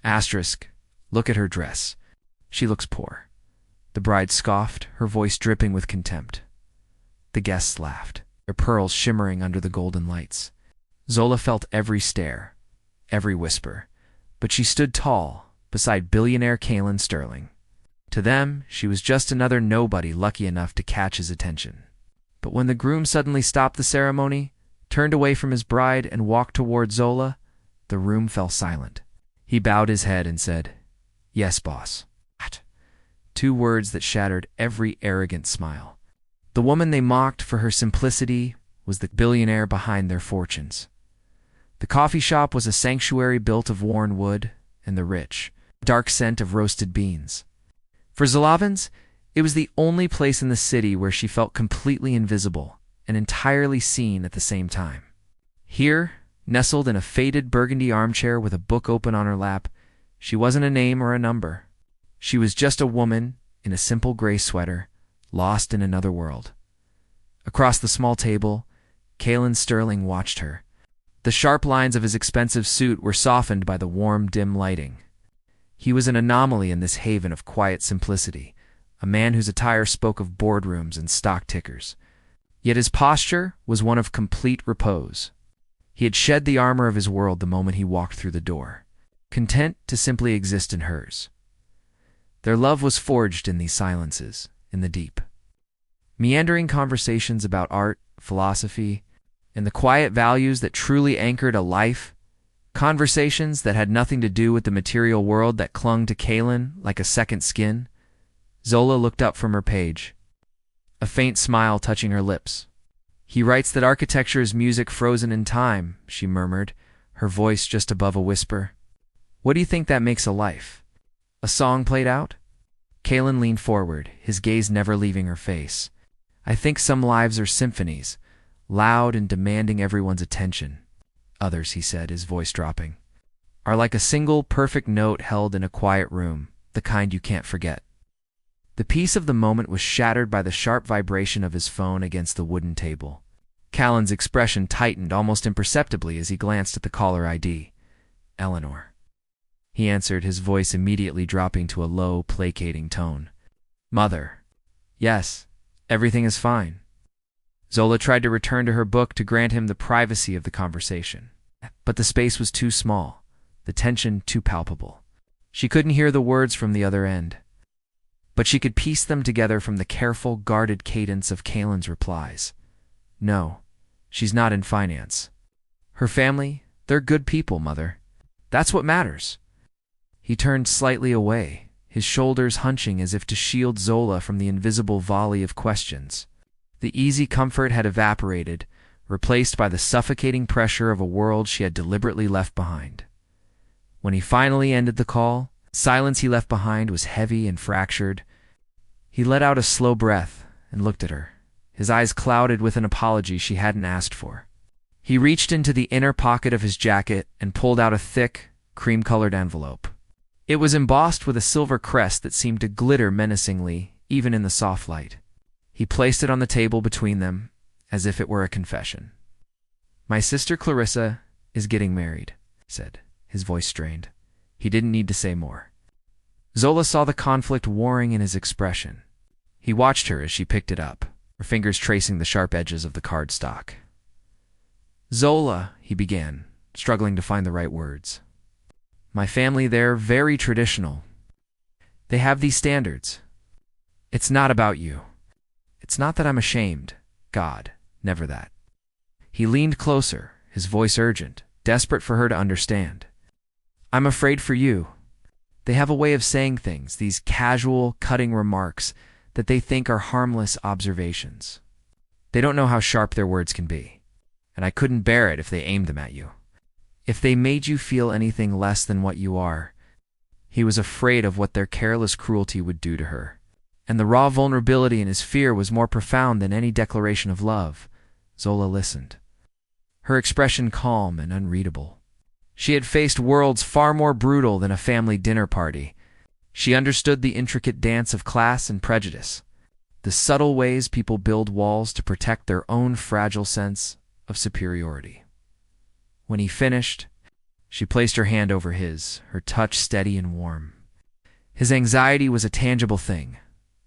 Asterisk. Look at her dress. She looks poor. The bride scoffed, her voice dripping with contempt. The guests laughed, their pearls shimmering under the golden lights. Zola felt every stare, every whisper, but she stood tall beside billionaire Kalen Sterling. To them, she was just another nobody lucky enough to catch his attention. But when the groom suddenly stopped the ceremony, turned away from his bride, and walked toward Zola, the room fell silent. He bowed his head and said, "Yes, boss." 2 words that shattered every arrogant smile. The woman they mocked for her simplicity was the billionaire behind their fortunes. The coffee shop was a sanctuary built of worn wood and the rich, dark scent of roasted beans. For Zolavans, it was the only place in the city where she felt completely invisible and entirely seen at the same time. Here, nestled in a faded burgundy armchair with a book open on her lap, she wasn't a name or a number. She was just a woman in a simple gray sweater, lost in another world. Across the small table, Kalen Sterling watched her. The sharp lines of his expensive suit were softened by the warm, dim lighting. He was an anomaly in this haven of quiet simplicity, a man whose attire spoke of boardrooms and stock tickers. Yet his posture was one of complete repose. He had shed the armor of his world the moment he walked through the door, content to simply exist in hers. Their love was forged in these silences, in the deep. Meandering conversations about art, philosophy, and the quiet values that truly anchored a life, conversations that had nothing to do with the material world that clung to Kalen like a second skin. Zola looked up from her page, a faint smile touching her lips. "He writes that architecture is music frozen in time," she murmured, her voice just above a whisper. "What do you think that makes a life? A song played out?" Kalen leaned forward, his gaze never leaving her face. "I think some lives are symphonies, loud and demanding everyone's attention. Others," he said, his voice dropping, "are like a single perfect note held in a quiet room, the kind you can't forget." The peace of the moment was shattered by the sharp vibration of his phone against the wooden table. Callan's expression tightened almost imperceptibly as he glanced at the caller ID. "Eleanor," he answered, his voice immediately dropping to a low, placating tone. "Mother." "Yes, everything is fine." Zola tried to return to her book to grant him the privacy of the conversation. But the space was too small, the tension too palpable. She couldn't hear the words from the other end. But she could piece them together from the careful, guarded cadence of Kalen's replies. "No, she's not in finance. Her family, they're good people, Mother. That's what matters." He turned slightly away, his shoulders hunching as if to shield Zola from the invisible volley of questions. The easy comfort had evaporated, replaced by the suffocating pressure of a world she had deliberately left behind. When he finally ended the call, the silence he left behind was heavy and fractured. He let out a slow breath and looked at her, his eyes clouded with an apology she hadn't asked for. He reached into the inner pocket of his jacket and pulled out a thick, cream-colored envelope. It was embossed with a silver crest that seemed to glitter menacingly, even in the soft light. He placed it on the table between them, as if it were a confession. "My sister Clarissa is getting married," he said, his voice strained. He didn't need to say more. Zola saw the conflict warring in his expression. He watched her as she picked it up, her fingers tracing the sharp edges of the cardstock. "Zola," he began, struggling to find the right words. "My family, they're very traditional. They have these standards. It's not about you. It's not that I'm ashamed. God, never that." He leaned closer, his voice urgent, desperate for her to understand. "I'm afraid for you. They have a way of saying things, these casual, cutting remarks that they think are harmless observations. They don't know how sharp their words can be, and I couldn't bear it if they aimed them at you. If they made you feel anything less than what you are." He was afraid of what their careless cruelty would do to her, and the raw vulnerability in his fear was more profound than any declaration of love. Zola listened, her expression calm and unreadable. She had faced worlds far more brutal than a family dinner party. She understood the intricate dance of class and prejudice, the subtle ways people build walls to protect their own fragile sense of superiority. When he finished, She placed her hand over his, her touch steady and warm. His anxiety was a tangible thing,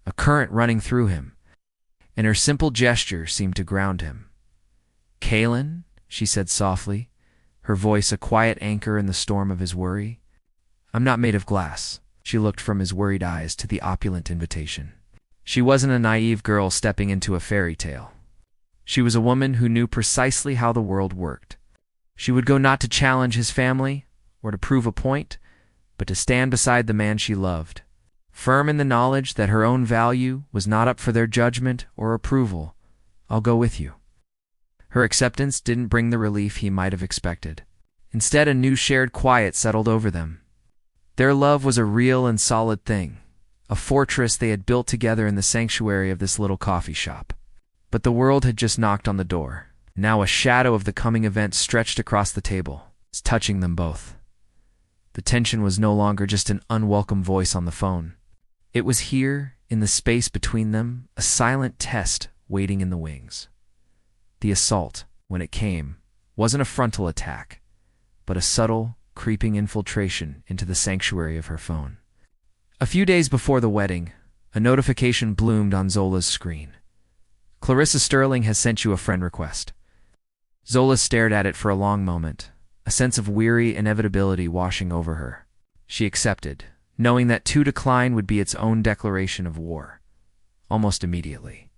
a current running through him, and her simple gesture seemed to ground him. "Kalen," she said softly, her voice a quiet anchor in the storm of his worry. "I'm not made of glass." She looked from his worried eyes to the opulent invitation. She wasn't a naive girl stepping into a fairy tale. She was a woman who knew precisely how the world worked. She would go not to challenge his family or to prove a point, but to stand beside the man she loved, firm in the knowledge that her own value was not up for their judgment or approval. "I'll go with you." Her acceptance didn't bring the relief he might have expected. Instead, a new shared quiet settled over them. Their love was a real and solid thing, a fortress they had built together in the sanctuary of this little coffee shop. But the world had just knocked on the door. Now a shadow of the coming event stretched across the table, touching them both. The tension was no longer just an unwelcome voice on the phone. It was here, in the space between them, a silent test waiting in the wings. The assault, when it came, wasn't a frontal attack, but a subtle, creeping infiltration into the sanctuary of her phone. A few days before the wedding, a notification bloomed on Zola's screen. "Clarissa Sterling has sent you a friend request." Zola stared at it for a long moment, a sense of weary inevitability washing over her. She accepted, knowing that to decline would be its own declaration of war. Almost immediately,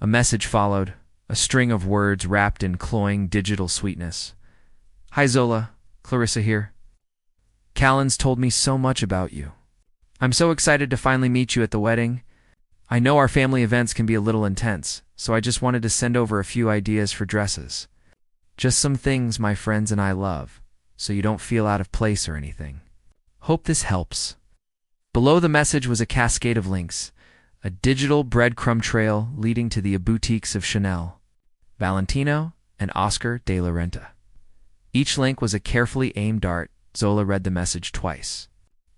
a message followed, a string of words wrapped in cloying digital sweetness. "Hi Zola, Clarissa here. Callan's told me so much about you. I'm so excited to finally meet you at the wedding. I know our family events can be a little intense, so I just wanted to send over a few ideas for dresses. Just some things my friends and I love, so you don't feel out of place or anything. Hope this helps." Below the message was a cascade of links, a digital breadcrumb trail leading to the boutiques of Chanel, Valentino, and Oscar de la Renta. Each link was a carefully aimed dart. Zola read the message twice,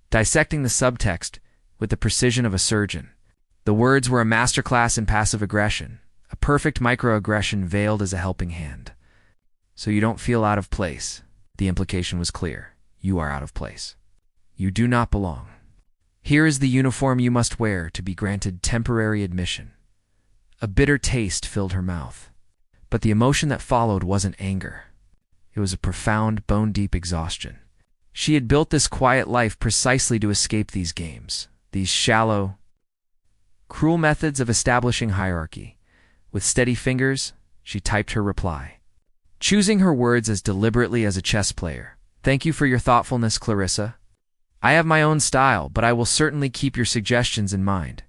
dissecting the subtext with the precision of a surgeon. The words were a masterclass in passive aggression, a perfect microaggression veiled as a helping hand. "So you don't feel out of place." The implication was clear. You are out of place. You do not belong. Here is the uniform you must wear to be granted temporary admission. A bitter taste filled her mouth. But the emotion that followed wasn't anger. It was a profound, bone-deep exhaustion. She had built this quiet life precisely to escape these games, these shallow, cruel methods of establishing hierarchy. With steady fingers, she typed her reply, choosing her words as deliberately as a chess player. "Thank you for your thoughtfulness, Clarissa. I have my own style, but I will certainly keep your suggestions in mind.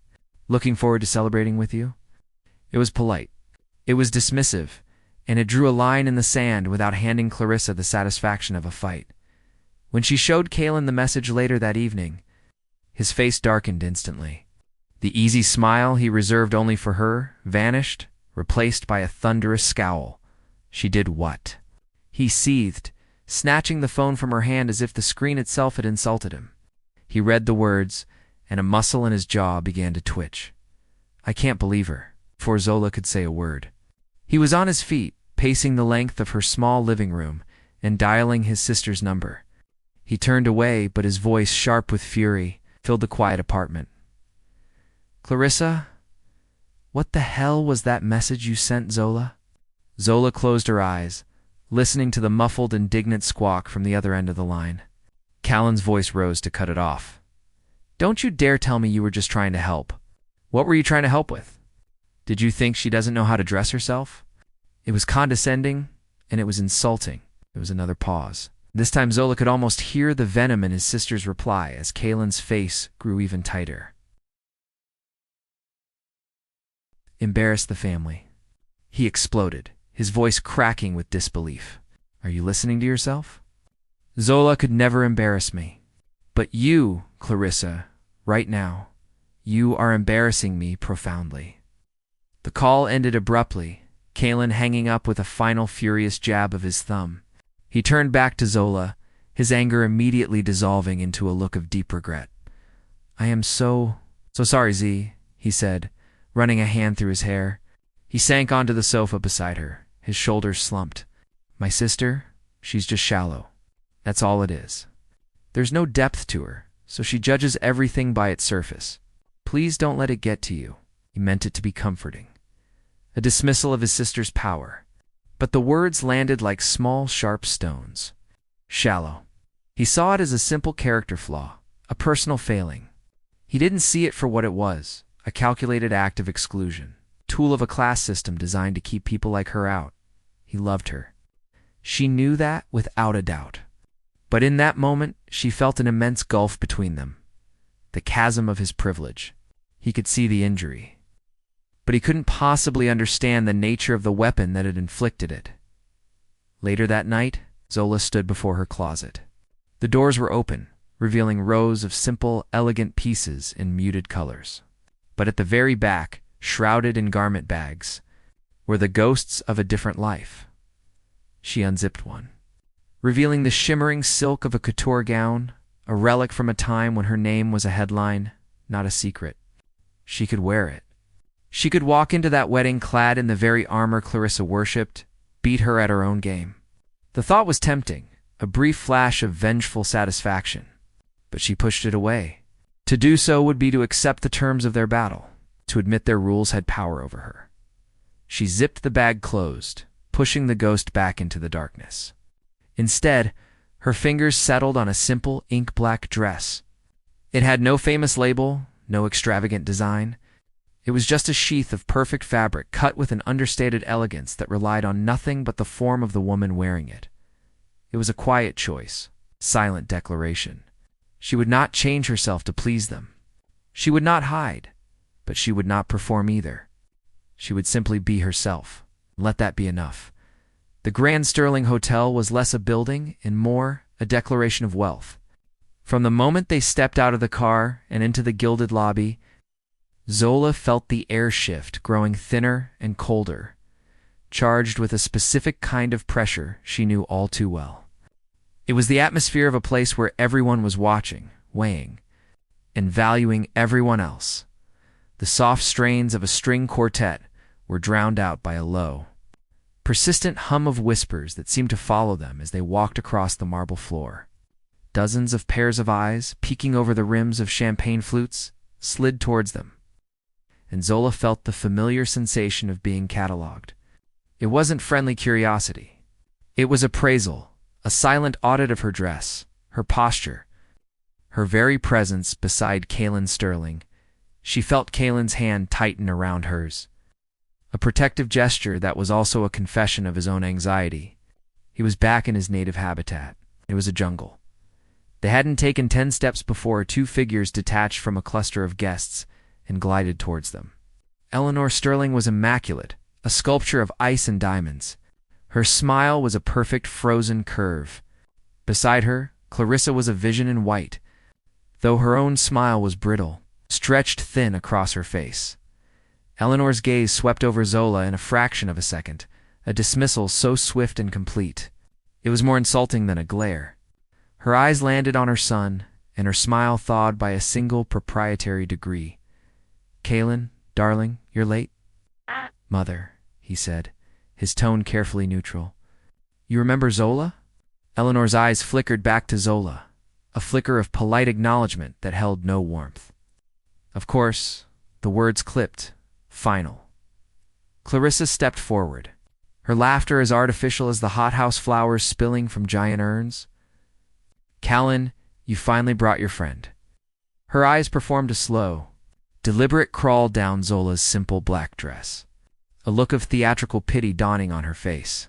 Looking forward to celebrating with you." It was polite. It was dismissive, and it drew a line in the sand without handing Clarissa the satisfaction of a fight. When she showed Kalen the message later that evening, his face darkened instantly. The easy smile he reserved only for her vanished, replaced by a thunderous scowl. She did what? He seethed, snatching the phone from her hand as if the screen itself had insulted him. He read the words, and a muscle in his jaw began to twitch. "I can't believe her," before Zola could say a word. He was on his feet, pacing the length of her small living room and dialing his sister's number. He turned away, but his voice, sharp with fury, filled the quiet apartment. "Clarissa, what the hell was that message you sent Zola?" Zola closed her eyes, listening to the muffled, indignant squawk from the other end of the line. Callan's voice rose to cut it off. "Don't you dare tell me you were just trying to help. What were you trying to help with? Did you think she doesn't know how to dress herself?" It was condescending, and it was insulting. There was another pause. This time Zola could almost hear the venom in his sister's reply as Kalen's face grew even tighter. "Embarrass the family," he exploded, his voice cracking with disbelief. "Are you listening to yourself? Zola could never embarrass me. But you, Clarissa, right now, you are embarrassing me profoundly." The call ended abruptly, Kalen hanging up with a final furious jab of his thumb. He turned back to Zola, his anger immediately dissolving into a look of deep regret. "I am so sorry, Z," he said, running a hand through his hair. He sank onto the sofa beside her, his shoulders slumped. "My sister, she's just shallow. That's all it is. There's no depth to her, so she judges everything by its surface. Please don't let it get to you. He meant it to be comforting. A dismissal of his sister's power. But the words landed like small, sharp stones. Shallow. He saw it as a simple character flaw, a personal failing. He didn't see it for what it was, a calculated act of exclusion, tool of a class system designed to keep people like her out. He loved her. She knew that without a doubt. But in that moment, she felt an immense gulf between them. The chasm of his privilege. He could see the injury. But he couldn't possibly understand the nature of the weapon that had inflicted it. Later that night, Zola stood before her closet. The doors were open, revealing rows of simple, elegant pieces in muted colors. But at the very back, shrouded in garment bags, were the ghosts of a different life. She unzipped one, revealing the shimmering silk of a couture gown, a relic from a time when her name was a headline, not a secret. She could wear it. She could walk into that wedding clad in the very armor Clarissa worshipped, beat her at her own game. The thought was tempting, a brief flash of vengeful satisfaction. But she pushed it away. To do so would be to accept the terms of their battle, to admit their rules had power over her. She zipped the bag closed, pushing the ghost back into the darkness. Instead, her fingers settled on a simple ink-black dress. It had no famous label, no extravagant design. It was just a sheath of perfect fabric cut with an understated elegance that relied on nothing but the form of the woman wearing it. It was a quiet choice, silent declaration. She would not change herself to please them. She would not hide, but she would not perform either. She would simply be herself. Let that be enough. The Grand Sterling Hotel was less a building and more a declaration of wealth. From the moment they stepped out of the car and into the gilded lobby, Zola felt the air shift growing thinner and colder, charged with a specific kind of pressure she knew all too well. It was the atmosphere of a place where everyone was watching, weighing, and valuing everyone else. The soft strains of a string quartet were drowned out by a low, persistent hum of whispers that seemed to follow them as they walked across the marble floor. Dozens of pairs of eyes, peeking over the rims of champagne flutes, slid towards them. And Zola felt the familiar sensation of being catalogued. It wasn't friendly curiosity. It was appraisal, a silent audit of her dress, her posture, her very presence beside Kaelin Sterling. She felt Kaelin's hand tighten around hers. A protective gesture that was also a confession of his own anxiety. He was back in his native habitat. It was a jungle. They hadn't taken 10 steps before two figures detached from a cluster of guests and glided towards them. Eleanor Sterling was immaculate, a sculpture of ice and diamonds. Her smile was a perfect frozen curve. Beside her, Clarissa was a vision in white, though her own smile was brittle, stretched thin across her face. Eleanor's gaze swept over Zola in a fraction of a second, a dismissal so swift and complete. It was more insulting than a glare. Her eyes landed on her son, and her smile thawed by a single proprietary degree. "Kaelin, darling, you're late?" "Mother," he said, his tone carefully neutral. "You remember Zola?" Eleanor's eyes flickered back to Zola, a flicker of polite acknowledgement that held no warmth. Of course, the words clipped, final. Clarissa stepped forward, her laughter as artificial as the hothouse flowers spilling from giant urns. "Callan, you finally brought your friend." Her eyes performed a slow, deliberate crawl down Zola's simple black dress, a look of theatrical pity dawning on her face.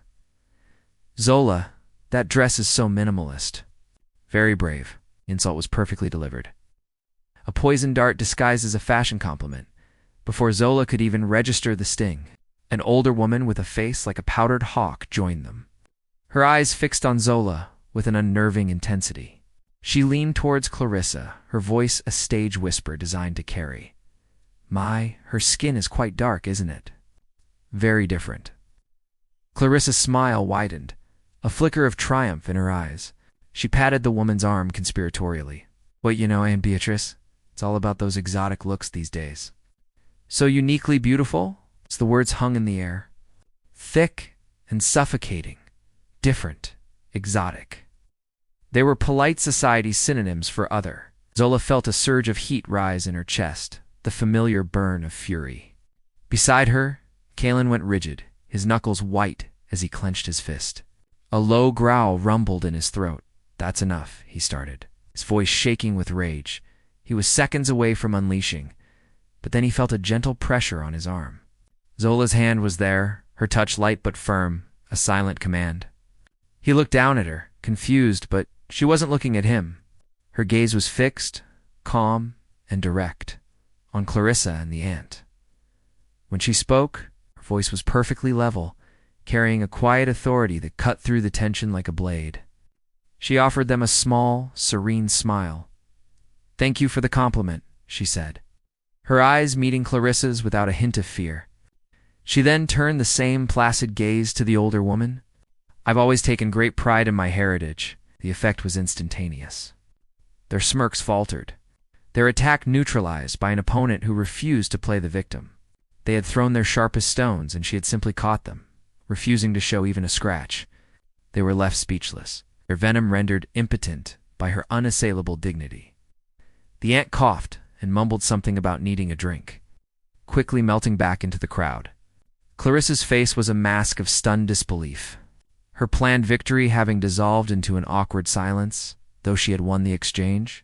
"Zola, that dress is so minimalist." "Very brave." Insult was perfectly delivered. A poison dart disguised as a fashion compliment. Before Zola could even register the sting, an older woman with a face like a powdered hawk joined them. Her eyes fixed on Zola with an unnerving intensity. She leaned towards Clarissa, her voice a stage whisper designed to carry. Her skin is quite dark, isn't it?" "Very different." Clarissa's smile widened, a flicker of triumph in her eyes. She patted the woman's arm conspiratorially. "What you know, Aunt Beatrice? It's all about those exotic looks these days." "So uniquely beautiful?" The words hung in the air. "Thick and suffocating. Different. Exotic." They were polite society's synonyms for other. Zola felt a surge of heat rise in her chest, the familiar burn of fury. Beside her, Kalen went rigid, his knuckles white as he clenched his fist. A low growl rumbled in his throat. "That's enough," he started, his voice shaking with rage. He was seconds away from unleashing, but then he felt a gentle pressure on his arm. Zola's hand was there, her touch light but firm, a silent command. He looked down at her, confused, but she wasn't looking at him. Her gaze was fixed, calm, and direct, on Clarissa and the ant. When she spoke, her voice was perfectly level, carrying a quiet authority that cut through the tension like a blade. She offered them a small, serene smile. "Thank you for the compliment," she said, her eyes meeting Clarissa's without a hint of fear. She then turned the same placid gaze to the older woman. "I've always taken great pride in my heritage." The effect was instantaneous. Their smirks faltered, their attack neutralized by an opponent who refused to play the victim. They had thrown their sharpest stones, and she had simply caught them, refusing to show even a scratch. They were left speechless, their venom rendered impotent by her unassailable dignity. The ant coughed and mumbled something about needing a drink, quickly melting back into the crowd. Clarissa's face was a mask of stunned disbelief, her planned victory having dissolved into an awkward silence, though she had won the exchange.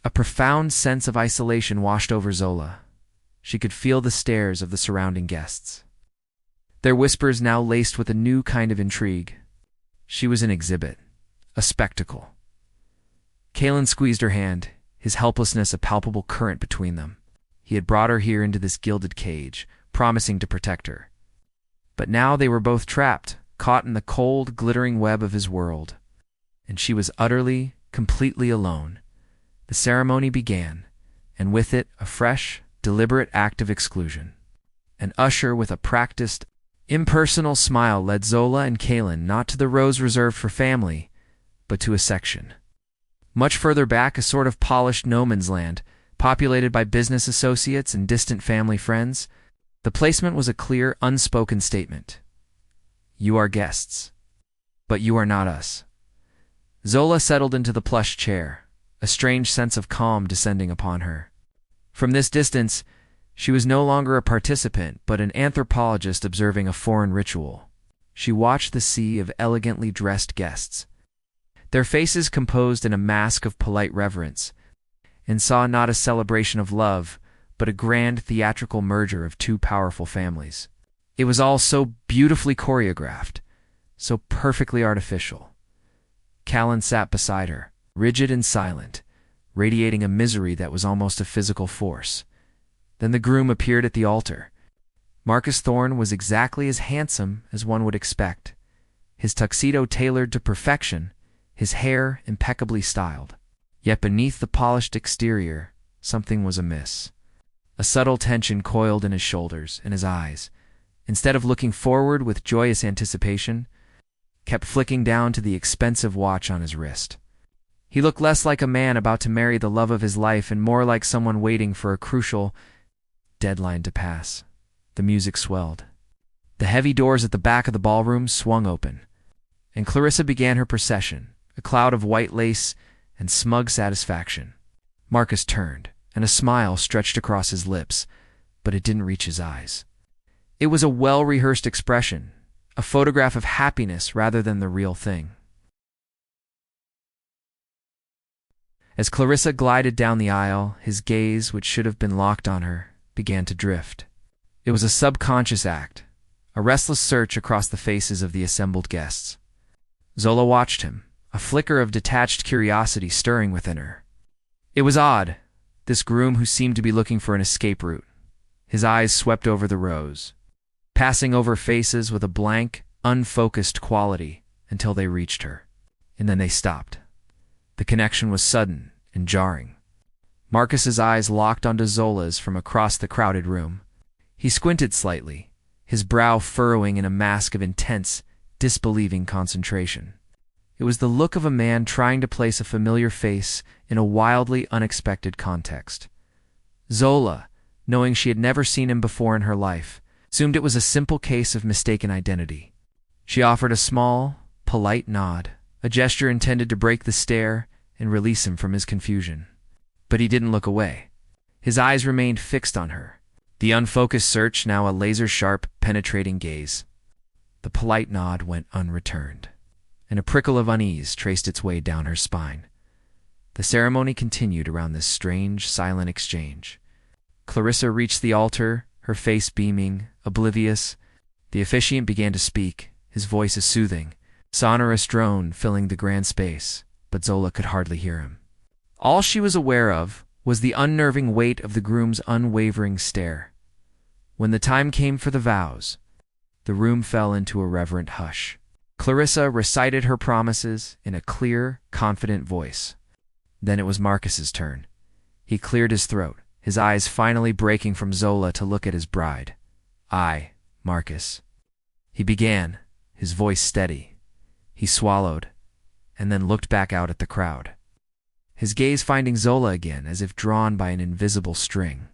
A profound sense of isolation washed over Zola. She could feel the stares of the surrounding guests, their whispers now laced with a new kind of intrigue. She was an exhibit, a spectacle. Kalen squeezed her hand, his helplessness a palpable current between them. He had brought her here into this gilded cage, promising to protect her. But now they were both trapped, caught in the cold, glittering web of his world. And she was utterly, completely alone. The ceremony began, and with it a fresh, deliberate act of exclusion. An usher with a practiced, impersonal smile led Zola and Kalen not to the rows reserved for family, but to a section. Much further back, a sort of polished no man's land, populated by business associates and distant family friends. The placement was a clear, unspoken statement. "You are guests, but you are not us." Zola settled into the plush chair, a strange sense of calm descending upon her. From this distance, she was no longer a participant, but an anthropologist observing a foreign ritual. She watched the sea of elegantly dressed guests, their faces composed in a mask of polite reverence, and saw not a celebration of love, but a grand theatrical merger of two powerful families. It was all so beautifully choreographed, so perfectly artificial. Callan sat beside her, rigid and silent, radiating a misery that was almost a physical force. Then the groom appeared at the altar. Marcus Thorne was exactly as handsome as one would expect, his tuxedo tailored to perfection, his hair impeccably styled. Yet beneath the polished exterior, something was amiss. A subtle tension coiled in his shoulders, and his eyes, instead of looking forward with joyous anticipation, kept flicking down to the expensive watch on his wrist. He looked less like a man about to marry the love of his life and more like someone waiting for a crucial deadline to pass. The music swelled. The heavy doors at the back of the ballroom swung open, and Clarissa began her procession, a cloud of white lace and smug satisfaction. Marcus turned, and a smile stretched across his lips, but it didn't reach his eyes. It was a well-rehearsed expression, a photograph of happiness rather than the real thing. As Clarissa glided down the aisle, his gaze, which should have been locked on her, began to drift. It was a subconscious act, a restless search across the faces of the assembled guests. Zola watched him, a flicker of detached curiosity stirring within her. It was odd, this groom who seemed to be looking for an escape route. His eyes swept over the rows, passing over faces with a blank, unfocused quality until they reached her. And then they stopped. The connection was sudden and jarring. Marcus's eyes locked onto Zola's from across the crowded room. He squinted slightly, his brow furrowing in a mask of intense, disbelieving concentration. It was the look of a man trying to place a familiar face in a wildly unexpected context. Zola, knowing she had never seen him before in her life, assumed it was a simple case of mistaken identity. She offered a small, polite nod, a gesture intended to break the stare and release him from his confusion. But he didn't look away. His eyes remained fixed on her, the unfocused search now a laser-sharp, penetrating gaze. The polite nod went unreturned, and a prickle of unease traced its way down her spine. The ceremony continued around this strange, silent exchange. Clarissa reached the altar, her face beaming, oblivious. The officiant began to speak, his voice a soothing, sonorous drone filling the grand space, but Zola could hardly hear him. All she was aware of was the unnerving weight of the groom's unwavering stare. When the time came for the vows, the room fell into a reverent hush. Clarissa recited her promises in a clear, confident voice. Then it was Marcus's turn. He cleared his throat, his eyes finally breaking from Zola to look at his bride. "I, Marcus." He began, his voice steady. He swallowed, and then looked back out at the crowd, his gaze finding Zola again as if drawn by an invisible string.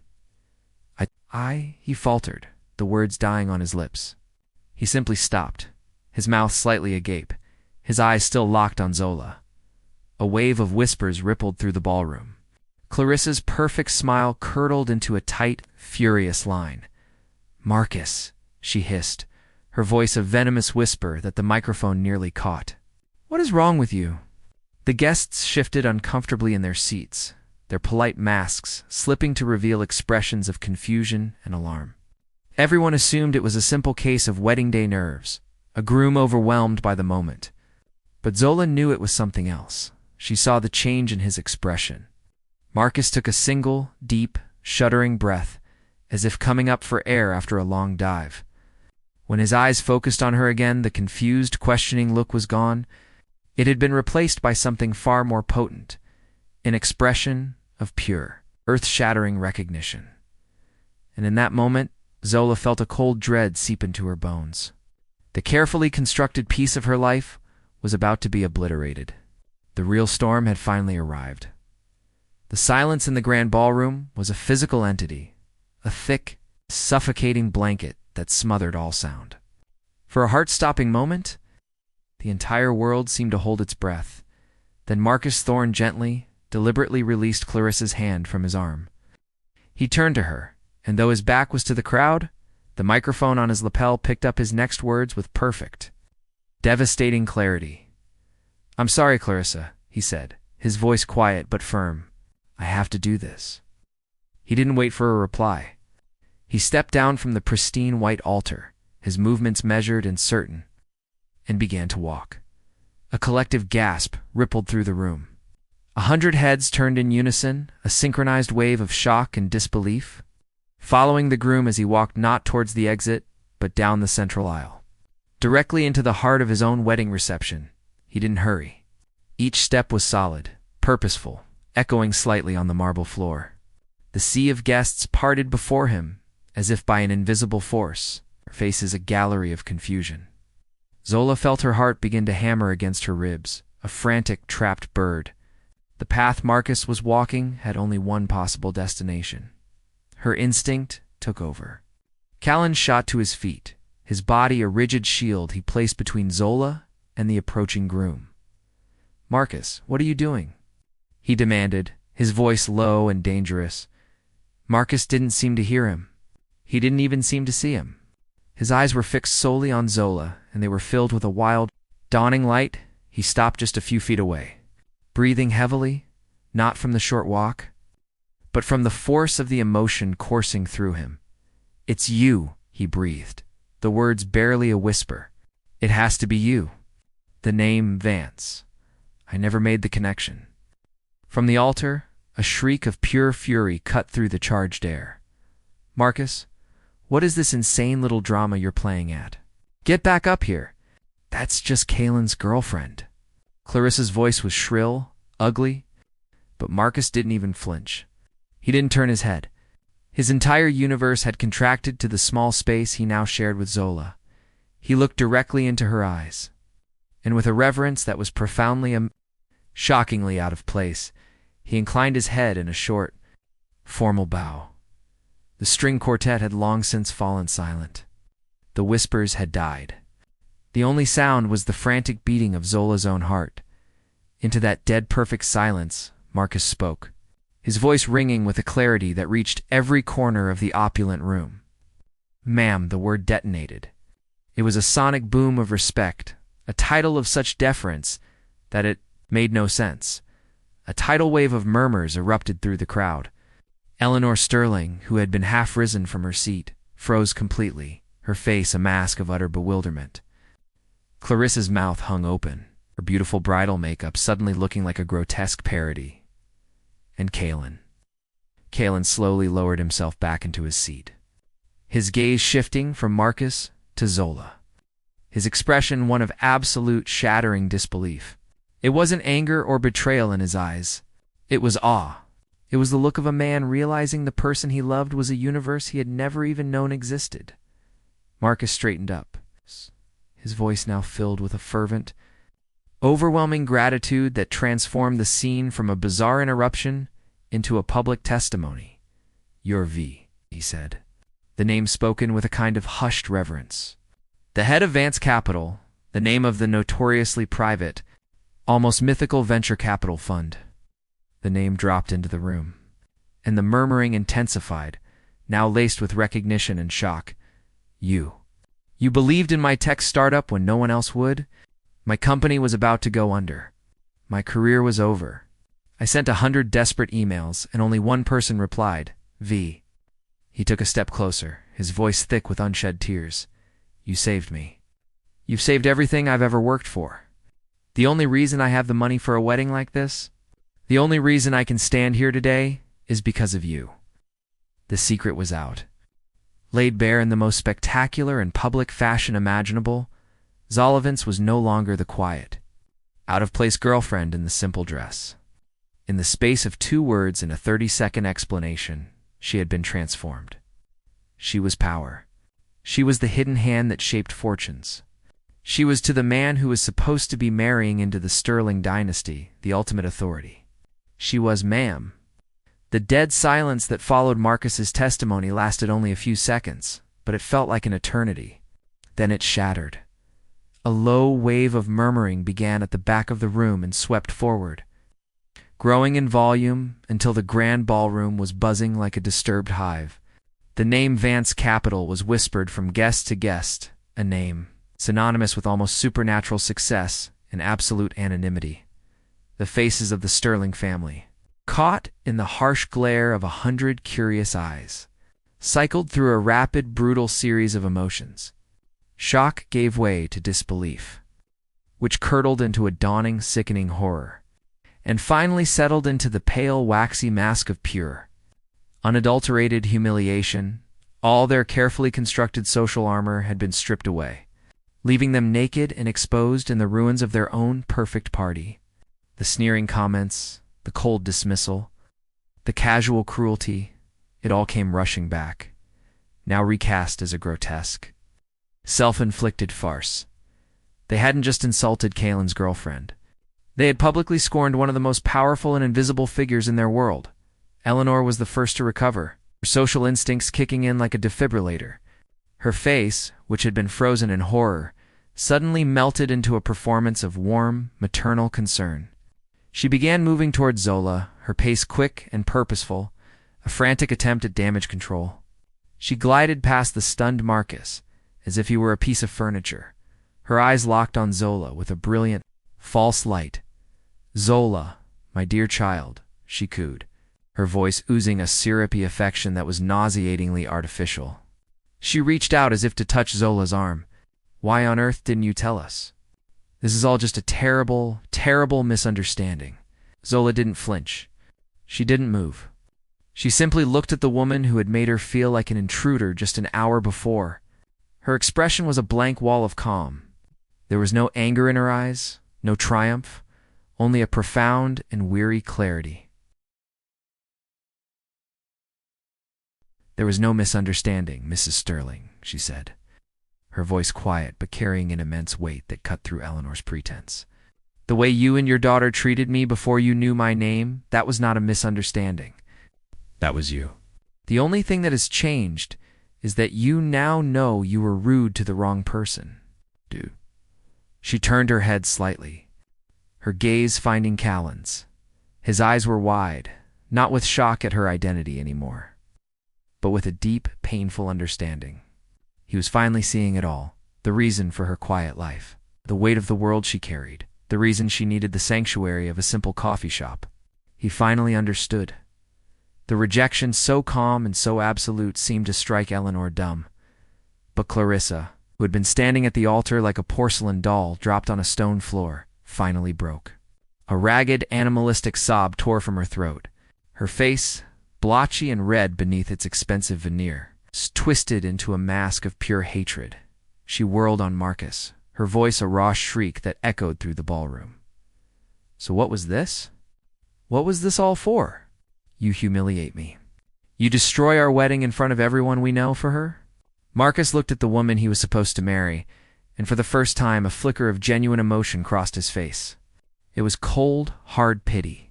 He faltered, the words dying on his lips. He simply stopped, his mouth slightly agape, his eyes still locked on Zola. A wave of whispers rippled through the ballroom. Clarissa's perfect smile curdled into a tight, furious line. "Marcus," she hissed, her voice a venomous whisper that the microphone nearly caught. "What is wrong with you?" The guests shifted uncomfortably in their seats, their polite masks slipping to reveal expressions of confusion and alarm. Everyone assumed it was a simple case of wedding day nerves, a groom overwhelmed by the moment. But Zola knew it was something else. She saw the change in his expression. Marcus took a single, deep, shuddering breath, as if coming up for air after a long dive. When his eyes focused on her again, the confused, questioning look was gone. It had been replaced by something far more potent, an expression of pure, earth-shattering recognition. And in that moment, Zola felt a cold dread seep into her bones. The carefully constructed piece of her life was about to be obliterated. The real storm had finally arrived. The silence in the grand ballroom was a physical entity, a thick, suffocating blanket that smothered all sound. For a heart-stopping moment, the entire world seemed to hold its breath. Then Marcus Thorne gently, deliberately released Clarissa's hand from his arm. He turned to her, and though his back was to the crowd, the microphone on his lapel picked up his next words with perfect, devastating clarity. "I'm sorry, Clarissa," he said, his voice quiet but firm. "I have to do this." He didn't wait for a reply. He stepped down from the pristine white altar, his movements measured and certain, and began to walk. A collective gasp rippled through the room. 100 heads turned in unison, a synchronized wave of shock and disbelief, following the groom as he walked not towards the exit, but down the central aisle, directly into the heart of his own wedding reception. He didn't hurry. Each step was solid, purposeful, echoing slightly on the marble floor. The sea of guests parted before him, as if by an invisible force, their faces a gallery of confusion. Zola felt her heart begin to hammer against her ribs, a frantic, trapped bird. The path Marcus was walking had only one possible destination. Her instinct took over. Callan shot to his feet, his body a rigid shield he placed between Zola and the approaching groom. "Marcus, what are you doing?" he demanded, his voice low and dangerous. Marcus didn't seem to hear him. He didn't even seem to see him. His eyes were fixed solely on Zola, and they were filled with a wild, dawning light. He stopped just a few feet away, breathing heavily, not from the short walk, but from the force of the emotion coursing through him. "It's you," he breathed, the words barely a whisper. "It has to be you." The name Vance. I never made the connection. From the altar, a shriek of pure fury cut through the charged air. "Marcus, what is this insane little drama you're playing at? Get back up here. That's just Kalen's girlfriend." Clarissa's voice was shrill, ugly, but Marcus didn't even flinch. He didn't turn his head. His entire universe had contracted to the small space he now shared with Zola. He looked directly into her eyes, and with a reverence that was profoundly, shockingly out of place, he inclined his head in a short, formal bow. The string quartet had long since fallen silent. The whispers had died. The only sound was the frantic beating of Zola's own heart. Into that dead-perfect silence, Marcus spoke, his voice ringing with a clarity that reached every corner of the opulent room. "Ma'am," the word detonated. It was a sonic boom of respect, a tidal of such deference that it made no sense. A tidal wave of murmurs erupted through the crowd. Eleanor Sterling, who had been half risen from her seat, froze completely, her face a mask of utter bewilderment. Clarissa's mouth hung open, her beautiful bridal makeup suddenly looking like a grotesque parody. And Kalen. Kalen slowly lowered himself back into his seat, his gaze shifting from Marcus to Zola, his expression one of absolute shattering disbelief. It wasn't anger or betrayal in his eyes. It was awe. It was the look of a man realizing the person he loved was a universe he had never even known existed. Marcus straightened up, his voice now filled with a fervent, overwhelming gratitude that transformed the scene from a bizarre interruption into a public testimony. "You're V," he said, the name spoken with a kind of hushed reverence. The head of Vance Capital, the name of the notoriously private, almost mythical venture capital fund. The name dropped into the room, and the murmuring intensified, now laced with recognition and shock. You believed in my tech startup when no one else would? My company was about to go under. My career was over. I sent 100 desperate emails, and only one person replied, V. He took a step closer, his voice thick with unshed tears. You saved me. You've saved everything I've ever worked for. The only reason I have the money for a wedding like this, the only reason I can stand here today, is because of you. The secret was out. Laid bare in the most spectacular and public fashion imaginable, Zolovance was no longer the quiet, out-of-place girlfriend in the simple dress. In the space of 2 words and a 30-second explanation, she had been transformed. She was power. She was the hidden hand that shaped fortunes. She was to the man who was supposed to be marrying into the Sterling dynasty, the ultimate authority. She was ma'am. The dead silence that followed Marcus's testimony lasted only a few seconds, but it felt like an eternity. Then it shattered. A low wave of murmuring began at the back of the room and swept forward, growing in volume until the grand ballroom was buzzing like a disturbed hive. The name Vance Capital was whispered from guest to guest, a name synonymous with almost supernatural success and absolute anonymity. The faces of the Sterling family, caught in the harsh glare of 100 curious eyes, cycled through a rapid, brutal series of emotions. Shock gave way to disbelief, which curdled into a dawning, sickening horror, and finally settled into the pale, waxy mask of pure, unadulterated humiliation. All their carefully constructed social armor had been stripped away, leaving them naked and exposed in the ruins of their own perfect party. The sneering comments, the cold dismissal, the casual cruelty, it all came rushing back, now recast as a grotesque, self-inflicted farce. They hadn't just insulted Kalen's girlfriend. They had publicly scorned one of the most powerful and invisible figures in their world. Eleanor was the first to recover, her social instincts kicking in like a defibrillator. Her face, which had been frozen in horror, suddenly melted into a performance of warm, maternal concern. She began moving toward Zola, her pace quick and purposeful, a frantic attempt at damage control. She glided past the stunned Marcus, as if he were a piece of furniture, her eyes locked on Zola with a brilliant, false light. Zola, my dear child, she cooed, her voice oozing a syrupy affection that was nauseatingly artificial. She reached out as if to touch Zola's arm. Why on earth didn't you tell us? This is all just a terrible, terrible misunderstanding. Zola didn't flinch. She didn't move. She simply looked at the woman who had made her feel like an intruder just an hour before. Her expression was a blank wall of calm. There was no anger in her eyes, no triumph, only a profound and weary clarity. There was no misunderstanding, Mrs. Sterling, she said, her voice quiet but carrying an immense weight that cut through Eleanor's pretense. The way you and your daughter treated me before you knew my name, that was not a misunderstanding. That was you. The only thing that has changed is that you now know you were rude to the wrong person. She turned her head slightly, her gaze finding Callan's. His eyes were wide, not with shock at her identity anymore, but with a deep, painful understanding. He was finally seeing it all, the reason for her quiet life, the weight of the world she carried, the reason she needed the sanctuary of a simple coffee shop. He finally understood. The rejection, so calm and so absolute, seemed to strike Eleanor dumb. But Clarissa, who had been standing at the altar like a porcelain doll dropped on a stone floor, finally broke. A ragged, animalistic sob tore from her throat. Her face, blotchy and red beneath its expensive veneer, twisted into a mask of pure hatred. She whirled on Marcus, her voice a raw shriek that echoed through the ballroom. So what was this? What was this all for? You humiliate me. You destroy our wedding in front of everyone we know for her? Marcus looked at the woman he was supposed to marry, and for the first time a flicker of genuine emotion crossed his face. It was cold, hard pity.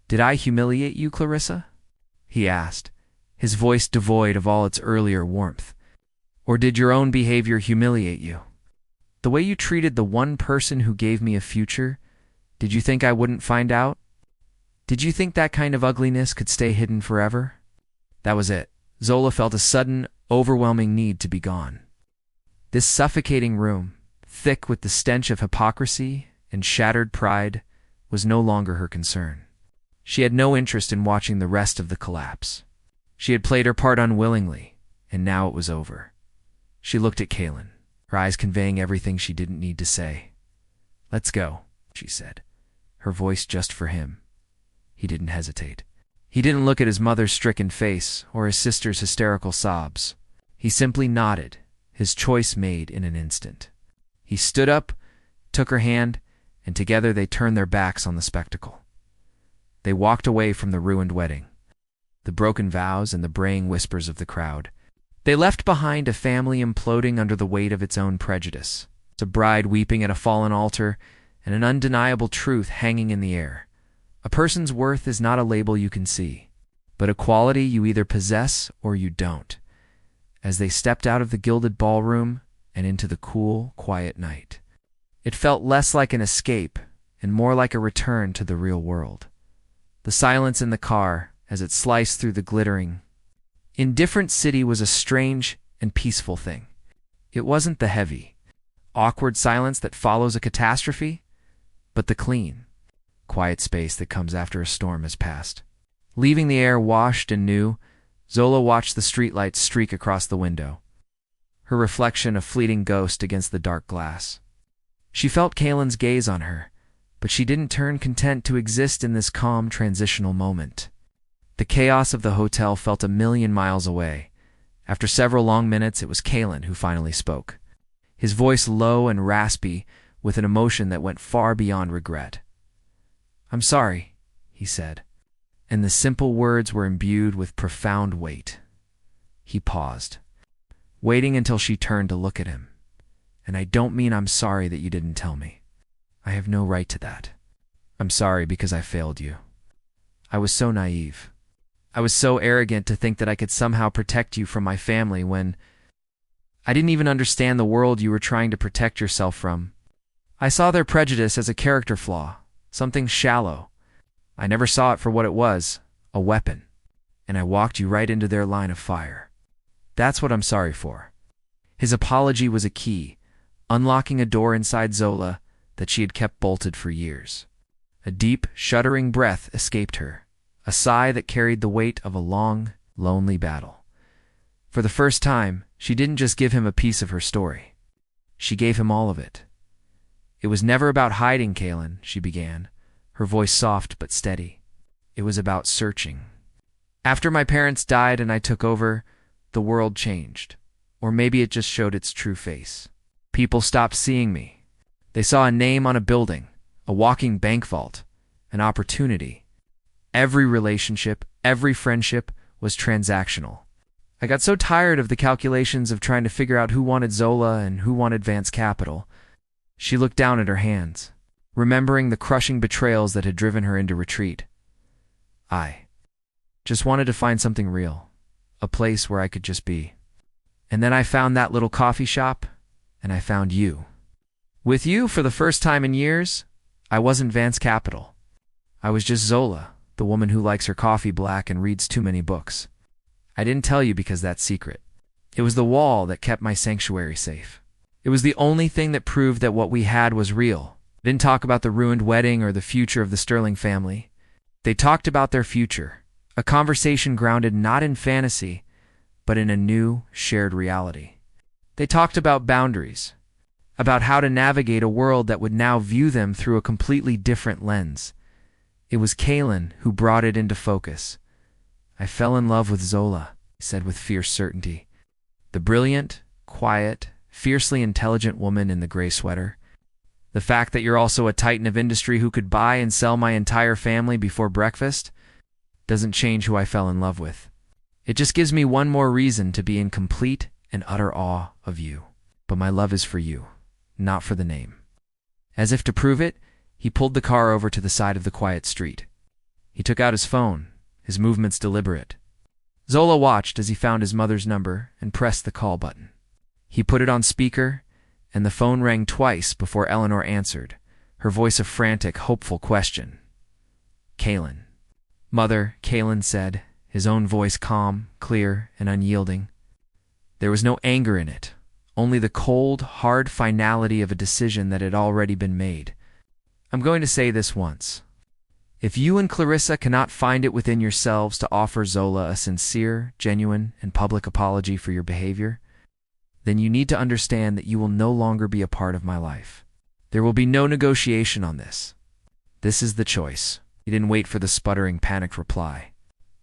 Did I humiliate you, Clarissa? He asked, his voice devoid of all its earlier warmth. Or did your own behavior humiliate you? The way you treated the one person who gave me a future, did you think I wouldn't find out? Did you think that kind of ugliness could stay hidden forever? That was it. Zola felt a sudden, overwhelming need to be gone. This suffocating room, thick with the stench of hypocrisy and shattered pride, was no longer her concern. She had no interest in watching the rest of the collapse. She had played her part unwillingly, and now it was over. She looked at Callan, her eyes conveying everything she didn't need to say. "Let's go," she said, her voice just for him. He didn't hesitate. He didn't look at his mother's stricken face or his sister's hysterical sobs. He simply nodded, his choice made in an instant. He stood up, took her hand, and together they turned their backs on the spectacle. They walked away from the ruined wedding, the broken vows and the braying whispers of the crowd. They left behind a family imploding under the weight of its own prejudice, a bride weeping at a fallen altar, and an undeniable truth hanging in the air. A person's worth is not a label you can see, but a quality you either possess or you don't. As they stepped out of the gilded ballroom and into the cool, quiet night, it felt less like an escape and more like a return to the real world. The silence in the car, as it sliced through the glittering, indifferent city, was a strange and peaceful thing. It wasn't the heavy, awkward silence that follows a catastrophe, but the clean, quiet space that comes after a storm has passed. Leaving the air washed and new, Zola watched the streetlights streak across the window, her reflection a fleeting ghost against the dark glass. She felt Callan's gaze on her, but she didn't turn, content to exist in this calm, transitional moment. The chaos of the hotel felt a million miles away. After several long minutes, it was Callan who finally spoke, his voice low and raspy with an emotion that went far beyond regret. "I'm sorry," he said, and the simple words were imbued with profound weight. He paused, waiting until she turned to look at him. "And I don't mean I'm sorry that you didn't tell me. I have no right to that. I'm sorry because I failed you. I was so naive. I was so arrogant to think that I could somehow protect you from my family when I didn't even understand the world you were trying to protect yourself from. I saw their prejudice as a character flaw, something shallow. I never saw it for what it was, a weapon. And I walked you right into their line of fire. That's what I'm sorry for." His apology was a key, unlocking a door inside Zola that she had kept bolted for years. A deep, shuddering breath escaped her, a sigh that carried the weight of a long, lonely battle. For the first time, she didn't just give him a piece of her story. She gave him all of it. "It was never about hiding, Callan," she began, her voice soft but steady. "It was about searching. After my parents died and I took over, the world changed. Or maybe it just showed its true face. People stopped seeing me. They saw a name on a building, a walking bank vault, an opportunity. Every relationship, every friendship was transactional. I got so tired of the calculations of trying to figure out who wanted Zola and who wanted Vance Capital." She looked down at her hands, remembering the crushing betrayals that had driven her into retreat. "I just wanted to find something real, a place where I could just be. And then I found that little coffee shop, and I found you. With you, for the first time in years, I wasn't Vance Capital. I was just Zola, the woman who likes her coffee black and reads too many books. I didn't tell you because that's secret. It was the wall that kept my sanctuary safe. It was the only thing that proved that what we had was real. They didn't talk about the ruined wedding or the future of the Sterling family. They talked about their future, a conversation grounded not in fantasy, but in a new, shared reality. They talked about boundaries, about how to navigate a world that would now view them through a completely different lens. It was Kaylin who brought it into focus. I fell in love with Zola, he said with fierce certainty. The brilliant, quiet, fiercely intelligent woman in the gray sweater. The fact that you're also a titan of industry who could buy and sell my entire family before breakfast doesn't change who I fell in love with. It just gives me one more reason to be in complete and utter awe of you. But my love is for you, not for the name. As if to prove it, he pulled the car over to the side of the quiet street. He took out his phone, his movements deliberate. Zola watched as he found his mother's number and pressed the call button. He put it on speaker, and the phone rang twice before Eleanor answered, her voice a frantic, hopeful question. Kaylin. Mother, Kaylin said, his own voice calm, clear, and unyielding. There was no anger in it, only the cold, hard finality of a decision that had already been made. I'm going to say this once. If you and Clarissa cannot find it within yourselves to offer Zola a sincere, genuine, and public apology for your behavior, then you need to understand that you will no longer be a part of my life. There will be no negotiation on this. This is the choice. He didn't wait for the sputtering, panicked reply.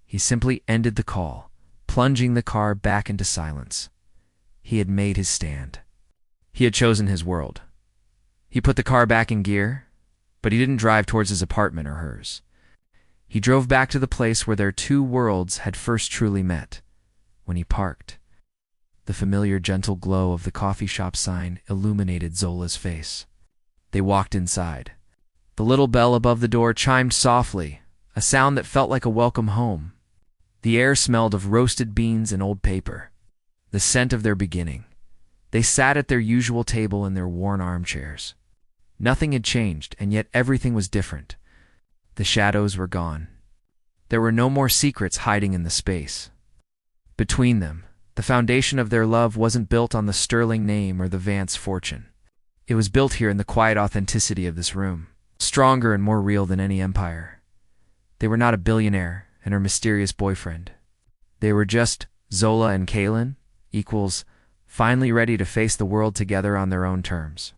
He simply ended the call, plunging the car back into silence. He had made his stand. He had chosen his world. He put the car back in gear, but he didn't drive towards his apartment or hers. He drove back to the place where their two worlds had first truly met. When he parked, the familiar gentle glow of the coffee shop sign illuminated Zola's face. They walked inside. The little bell above the door chimed softly, a sound that felt like a welcome home. The air smelled of roasted beans and old paper, the scent of their beginning. They sat at their usual table in their worn armchairs. Nothing had changed, and yet everything was different. The shadows were gone. There were no more secrets hiding in the space. Between them, the foundation of their love wasn't built on the Sterling name or the Vance fortune. It was built here in the quiet authenticity of this room, stronger and more real than any empire. They were not a billionaire and her mysterious boyfriend. They were just Zola and Kaylin, equals, finally ready to face the world together on their own terms.